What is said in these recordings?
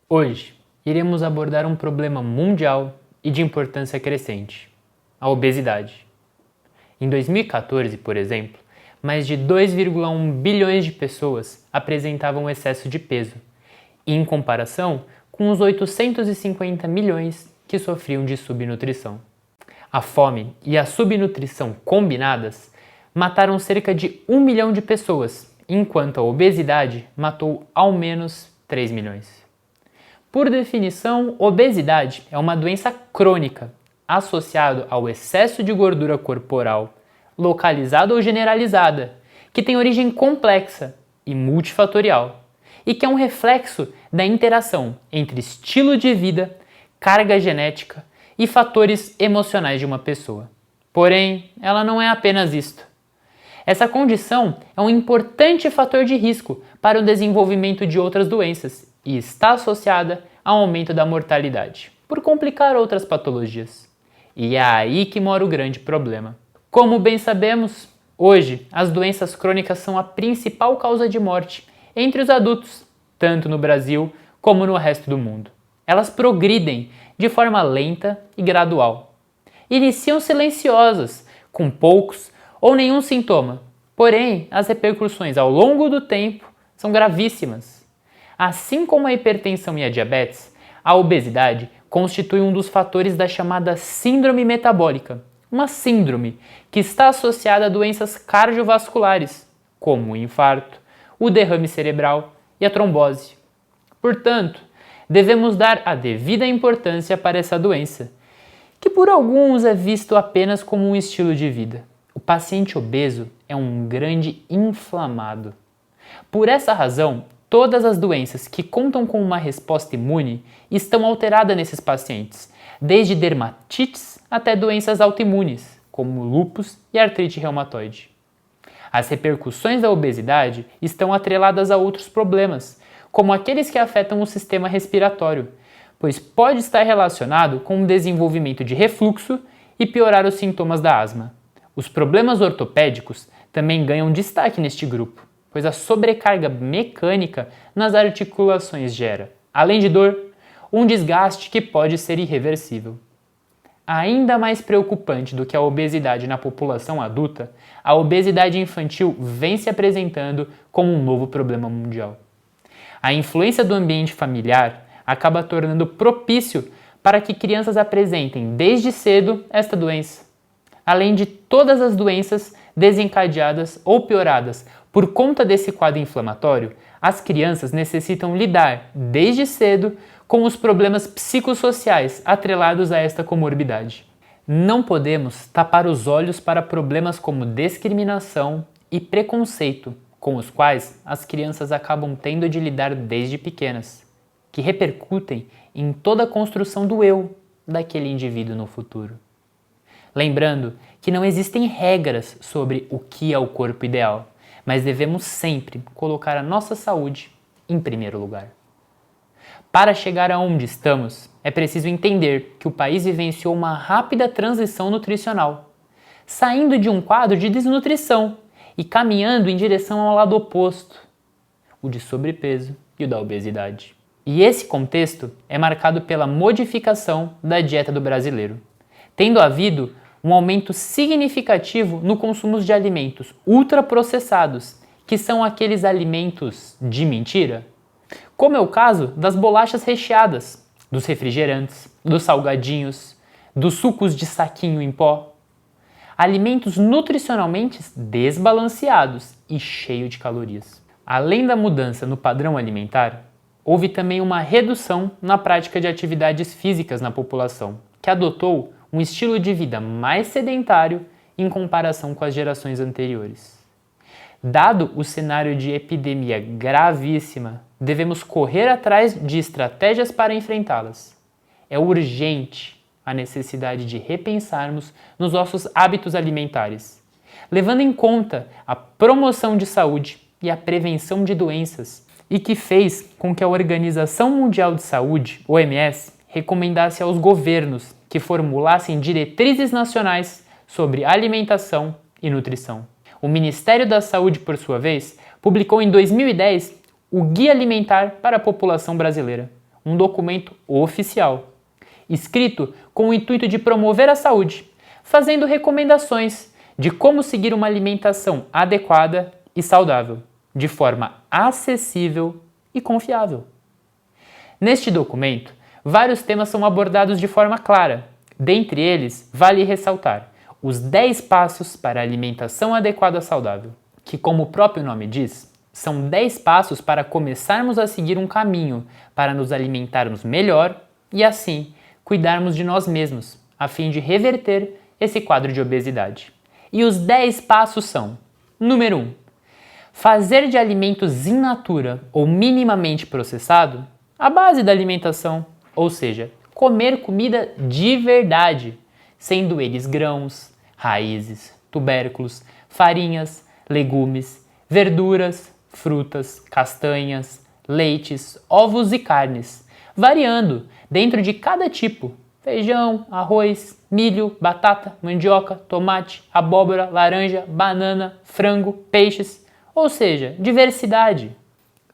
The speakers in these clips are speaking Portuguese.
Hoje, iremos abordar um problema mundial e de importância crescente: a obesidade. Em 2014, por exemplo, mais de 2,1 bilhões de pessoas apresentavam excesso de peso, em comparação com os 850 milhões que sofriam de subnutrição. A fome e a subnutrição combinadas mataram cerca de 1 milhão de pessoas, enquanto a obesidade matou ao menos 3 milhões. Por definição, obesidade é uma doença crônica associada ao excesso de gordura corporal, localizada ou generalizada, que tem origem complexa e multifatorial, e que é um reflexo da interação entre estilo de vida, carga genética e fatores emocionais de uma pessoa. Porém, ela não é apenas isto. Essa condição é um importante fator de risco para o desenvolvimento de outras doenças e está associada ao aumento da mortalidade, por complicar outras patologias. E é aí que mora o grande problema. Como bem sabemos, hoje as doenças crônicas são a principal causa de morte entre os adultos, tanto no Brasil como no resto do mundo. Elas progridem de forma lenta e gradual. Iniciam silenciosas, com poucos ou nenhum sintoma, porém as repercussões ao longo do tempo são gravíssimas. Assim como a hipertensão e a diabetes, a obesidade constitui um dos fatores da chamada síndrome metabólica, uma síndrome que está associada a doenças cardiovasculares, como o infarto, o derrame cerebral e a trombose. Portanto, devemos dar a devida importância para essa doença, que por alguns é visto apenas como um estilo de vida. O paciente obeso é um grande inflamado. Por essa razão, todas as doenças que contam com uma resposta imune estão alteradas nesses pacientes, desde dermatites até doenças autoimunes, como lúpus e artrite reumatoide. As repercussões da obesidade estão atreladas a outros problemas, como aqueles que afetam o sistema respiratório, pois pode estar relacionado com o desenvolvimento de refluxo e piorar os sintomas da asma. Os problemas ortopédicos também ganham destaque neste grupo, pois a sobrecarga mecânica nas articulações gera, além de dor, um desgaste que pode ser irreversível. Ainda mais preocupante do que a obesidade na população adulta, a obesidade infantil vem se apresentando como um novo problema mundial. A influência do ambiente familiar acaba tornando propício para que crianças apresentem desde cedo esta doença, além de todas as doenças desencadeadas ou pioradas por conta desse quadro inflamatório. As crianças necessitam lidar desde cedo com os problemas psicossociais atrelados a esta comorbidade. Não podemos tapar os olhos para problemas como discriminação e preconceito, com os quais as crianças acabam tendo de lidar desde pequenas, que repercutem em toda a construção do eu daquele indivíduo no futuro. Lembrando que não existem regras sobre o que é o corpo ideal, mas devemos sempre colocar a nossa saúde em primeiro lugar. Para chegar aonde estamos, é preciso entender que o país vivenciou uma rápida transição nutricional, saindo de um quadro de desnutrição e caminhando em direção ao lado oposto, o de sobrepeso e o da obesidade. E esse contexto é marcado pela modificação da dieta do brasileiro, tendo havido um aumento significativo no consumo de alimentos ultraprocessados, que são aqueles alimentos de mentira, como é o caso das bolachas recheadas, dos refrigerantes, dos salgadinhos, dos sucos de saquinho em pó. Alimentos nutricionalmente desbalanceados e cheios de calorias. Além da mudança no padrão alimentar, houve também uma redução na prática de atividades físicas na população, que adotou um estilo de vida mais sedentário em comparação com as gerações anteriores. Dado o cenário de epidemia gravíssima, devemos correr atrás de estratégias para enfrentá-las. É urgente a necessidade de repensarmos nos nossos hábitos alimentares, levando em conta a promoção de saúde e a prevenção de doenças, e que fez com que a Organização Mundial de Saúde, OMS, recomendasse aos governos que formulassem diretrizes nacionais sobre alimentação e nutrição. O Ministério da Saúde, por sua vez, publicou em 2010 o Guia Alimentar para a População Brasileira, um documento oficial, escrito com o intuito de promover a saúde, fazendo recomendações de como seguir uma alimentação adequada e saudável, de forma acessível e confiável. Neste documento, vários temas são abordados de forma clara. Dentre eles, vale ressaltar os 10 passos para a alimentação adequada e saudável, que, como o próprio nome diz, são 10 passos para começarmos a seguir um caminho para nos alimentarmos melhor e, assim, cuidarmos de nós mesmos, a fim de reverter esse quadro de obesidade. E os 10 passos são: número 1. Fazer de alimentos in natura ou minimamente processado a base da alimentação, ou seja, comer comida de verdade, sendo eles grãos, raízes, tubérculos, farinhas, legumes, verduras, frutas, castanhas, leites, ovos e carnes, variando dentro de cada tipo: feijão, arroz, milho, batata, mandioca, tomate, abóbora, laranja, banana, frango, peixes, ou seja, diversidade.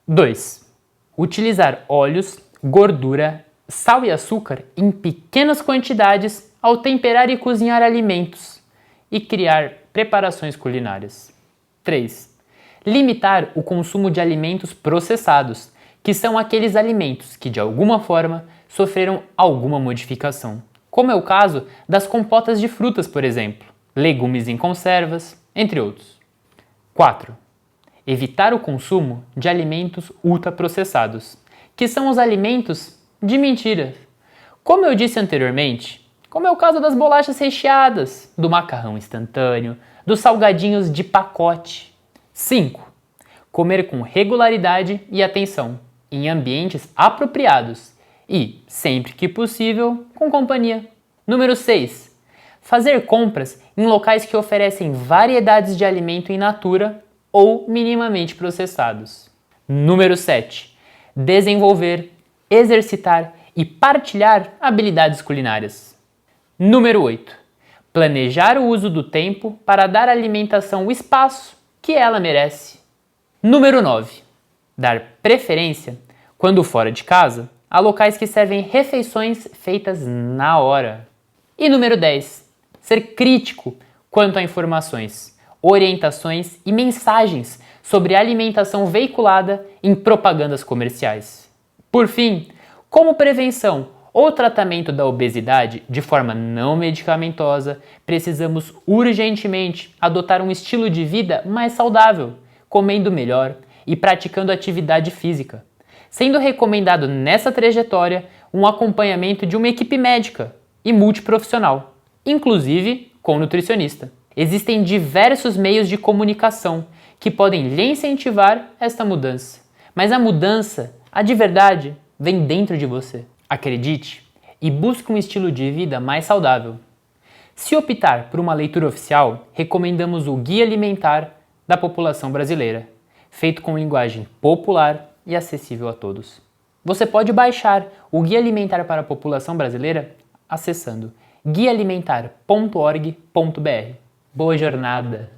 2. Utilizar óleos, gordura, sal e açúcar em pequenas quantidades ao temperar e cozinhar alimentos e criar preparações culinárias. 3. Limitar o consumo de alimentos processados, que são aqueles alimentos que de alguma forma sofreram alguma modificação, como é o caso das compotas de frutas, por exemplo, legumes em conservas, entre outros. 4. Evitar o consumo de alimentos ultraprocessados, que são os alimentos de mentira. Como eu disse anteriormente, como é o caso das bolachas recheadas, do macarrão instantâneo, dos salgadinhos de pacote. 5. Comer com regularidade e atenção, em ambientes apropriados e, sempre que possível, com companhia. Número 6. Fazer compras em locais que oferecem variedades de alimento in natura ou minimamente processados. Número 7. Desenvolver, exercitar e partilhar habilidades culinárias. Número 8. Planejar o uso do tempo para dar à alimentação o espaço que ela merece. Número 9. Dar preferência, quando fora de casa, a locais que servem refeições feitas na hora. E número 10. Ser crítico quanto a informações, orientações e mensagens sobre alimentação veiculada em propagandas comerciais. Por fim, como prevenção ou tratamento da obesidade de forma não medicamentosa, precisamos urgentemente adotar um estilo de vida mais saudável, comendo melhor e praticando atividade física, sendo recomendado nessa trajetória um acompanhamento de uma equipe médica e multiprofissional, inclusive com nutricionista. Existem diversos meios de comunicação que podem lhe incentivar esta mudança, mas a mudança, a de verdade, vem dentro de você. Acredite e busque um estilo de vida mais saudável. Se optar por uma leitura oficial, recomendamos o Guia Alimentar da População Brasileira, feito com linguagem popular e acessível a todos. Você pode baixar o Guia Alimentar para a População Brasileira acessando guiaalimentar.org.br. Boa jornada!